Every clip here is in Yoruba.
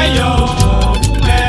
ayọ̀ fún ẹ.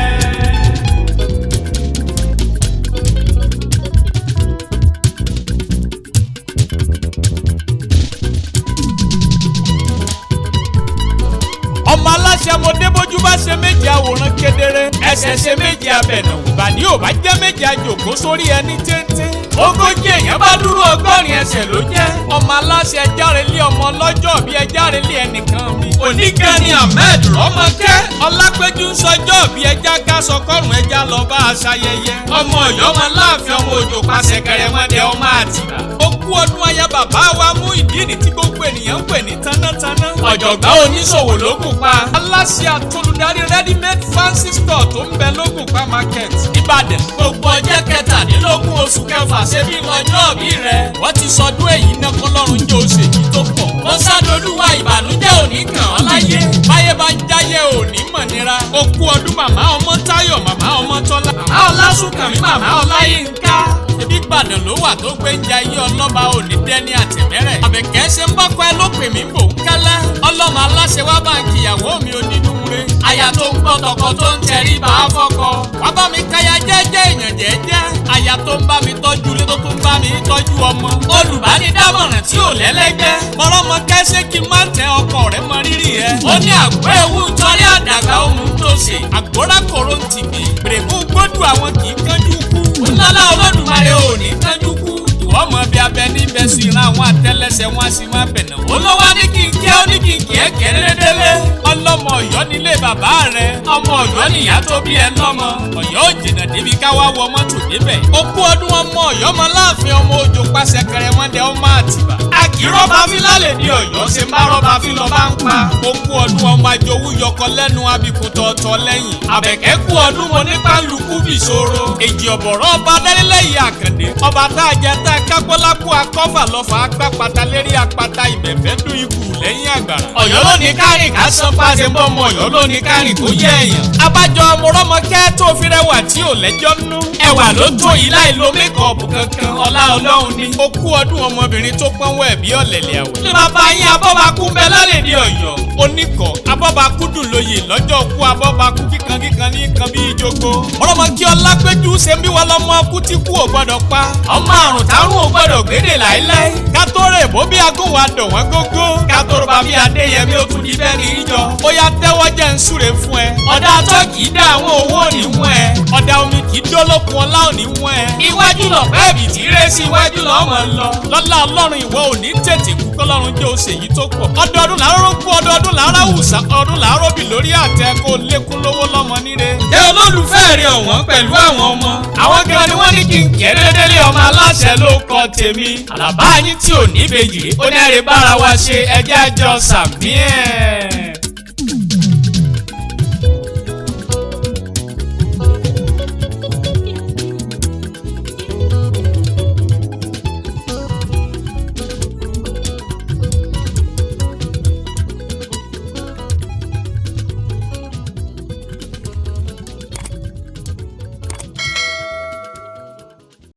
ọmọ aláṣẹ mo dé bójú bá ṣe méje àwòrán kedere ẹsẹ̀ ṣe méje abẹ̀nà ìbàdí ò bá jẹ́ méje àjòkó sórí ẹni téńté ogójì èèyàn bá dúró ọgọ́rin ẹsẹ̀ ló jẹ́ ọmọ aláṣẹ ẹjárelé ọmọ ọlọ́jọ́ bí ẹjárelé ẹnìkan mi oníkan ni Ahmed Rọ́mọkẹ́ Ọlápẹ́jú ń sọjọ́ bí ẹja ká sọkọ́rùn ẹja lọ bá a ṣayẹyẹ ọmọ Ọ̀yọ́ ọmọ Láàfin ọmọ Òjò pàṣẹ kẹrẹmọdé ọmọ Àtìbà ó kú ọdún aya bàbá wa Muyideen tí gbogbo ènìyàn ń pè ní tánátáná ọ̀jọ̀gbọ́n oníṣòwò lÓgùnpa aláṣẹ àtolùdarí ready-made fancy store tó ń bẹ lÓgùnpa market Ìbàdàn gbogbo ọjọ́ kẹtàdínlógún oṣù kẹfà ṣebí lọ́jọ́ bí rẹ̀ wọ́n ti sọdún èyí náà kọ́lọ́run jẹ́ òṣèlú tó pọ̀ ó sádolúwa ìbànújẹ́ òní kàn ọ́ láyé báyé bá ń jáyé òní mọ̀ nira ó kú ọdún màmá Ọmọ́táyọ̀ màmá Ọmọ́tọ́lá màmá Ọlásùnkànmí màmá Ọláyínká ebi Ìbàdàn ló wà tó gbé ń jayé ọlọ́ba òní dẹ́ni àtẹ̀mẹ́rẹ̀ àbẹ̀kẹ́ ṣe ń bọ́kọ ẹ ló pè mí bò ń kálá ọlọ́mọ aláṣẹ wá bá ń kìyàwó mi onínúure aya tó ń gbọ́ tọkọ tó ń tẹrí bá a fọkọ wá bá mi káyà jẹ́jẹ́ èèyàn jẹ́jẹ́ aya tó ń bá mi tọ́jú ilé tó tún bá mi tọ́jú ọmọ olùbánidámọ̀ràn tí ò lẹ́lẹ́gbẹ́ mọ̀rọ́mọ kẹ́sẹ́ kí n má tẹ ọkọ rẹ̀ mọ rírì ẹ̀ ó ní àgbo ewu torí àdàgbà ohun tó ṣe àgbórá kòró ti bì gbèrèmú gbódù àwọn kì í kánjú kú ńlá Olódùmarè ò ní kánjú kú ọmọ bí abẹ níbẹ̀ sí ra àwọn àtẹ́lẹsẹ̀ wọn sì máa bẹ̀nà. olówó ní kí n kẹ́ ó ní kí n kí ẹ kẹ́rẹ́dẹ́lé. ọlọ́mọ Ọ̀yọ́ nílé bàbá rẹ̀ ọmọ Ọ̀yọ́ nìyá tó bí ẹ lọ́mọ. Ọ̀yọ́ ò jìnnà débi káwá wọ mọ́tò débẹ̀. ó kú ọdún ọmọ Ọ̀yọ́ ọmọ Láàfin ọmọ Òjò pàṣẹ kẹrẹmọdé ọmọ Àtìbà. àkìrọ́bà fílálẹ̀ ní Ọ̀yọ́ ṣe má rọ́bà fílọ́ bá ń pa. ó kú ọdún ọmọ àjòwú yọkọ lẹ́nu abikùtọ̀ ọ̀tọ̀ lẹ́yìn. àbẹ̀kẹ́ kú ọdún mo ní pálukú bìṣòro. èjì ọ̀bọ̀rọ̀ ọba dẹ́rẹ́lẹ́yìn Àkàndé ọba tá a jẹ tá a kápọ́lápọ́ akọ́fà lọ́fà agbápata lérí apata ìbẹ̀fẹ́ dún ikú lẹ́yìn àgbàrá. Ọ̀yọ́ ló ní kárìn ká sọ pàṣẹ bọ́ ọmọ Ọ̀yọ́ ló ní kárìn tó yẹ èèyàn. abájọ Mọ́rọ́mọkẹ́ tó fi rẹwà tí ò lẹ́jọ́ nú. ẹwà ló tó yìí láì lo mékọ̀ọ̀pù kankan ọlá Ọlọ́run ni. ó kú ọdún ọmọbìnrin tó pọ́n wẹ̀ bí ọ̀lẹ̀lẹ̀ àwọ̀. ní bàbá yín Abọ́bakú bẹ lálẹ́ ní Ọ̀yọ́. oníkọ̀ Abọ́bakú dùn lóye lọ́jọ́ kú Abọ́bakú kíkan ní kan bí ìjogbo. Mọ́rọ́mọkẹ́ Ọlápẹ́jú ṣe bí wọn lọ́mọ kú tí kú ò gbọ́dọ̀ pa. ọmọ àrùn táwọn ò gbọ́dọ̀ gbédè láíláí. kátó rè bó bí agún wa dọ̀ wọ́n gógó. kátó rò bá bí Adéyẹmí ó tún di bẹ́ẹ̀ ní ìjọ. ó yá tẹ́wọ́ jẹ́ ń súre fún ẹ. ọ̀dà atọ́ kì í dá àwọn owó òní wọ́n ẹ. ọ̀dà omi kì í dólókun ọlá òní wọ́n ẹ. iwájú lọ bẹ́ẹ̀bì tí rẹ́ sí iwájú lọ́mọ lọ. lọ́lá Ọlọ́run ìwọ òní tètè kú kọ́lọ́run jẹ́ òṣèyí tó pọ̀. ọdọọdún làárọ̀ kú ọdọọdún làárọ̀ àwùsá ọdún làárọ̀ bì lórí àtẹ kó lékún lówó lọ́mọ níre. jẹ́ olólùfẹ́ rẹ̀ ọ̀wọ́n pẹ̀lú àwọn ọmọ. àwọn gan ni wọ́n ní kí n kẹ́rẹ́dẹ́lé ọmọ aláṣẹ ló kọ tèmi. àlàbá yín tí ò ní ìbejì ó ní ẹ̀rẹ̀ bára wa ṣe ẹjẹ́ àjọ sàmí ẹ̀.